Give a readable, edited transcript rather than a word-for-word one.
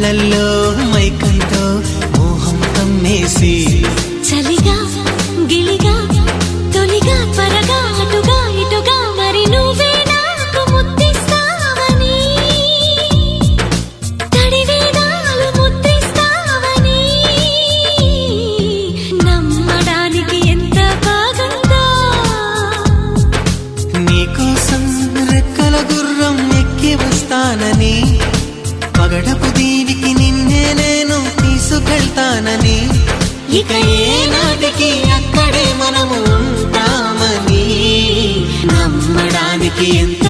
కళ్ళల్లో మైకంతో మోహం కమ్మేసి చలిగా గిలిగా తొలిగా త్వరగా అటుగా ఇటుగా మరి నువ్వే నాకు ముద్దిస్తావని తడివేదాలు ముద్దిస్తావని నమ్మడానికి ఎంత బాగుందో నీకోసం రెక్కల గుర్రం ఎక్కి వస్తానని పగడపు దీనికి నిన్నే నేను తీసుకెళ్తానని ఇక ఏ నాటికి అక్కడే మనము ఉంటామని నమ్మడానికి ఎంత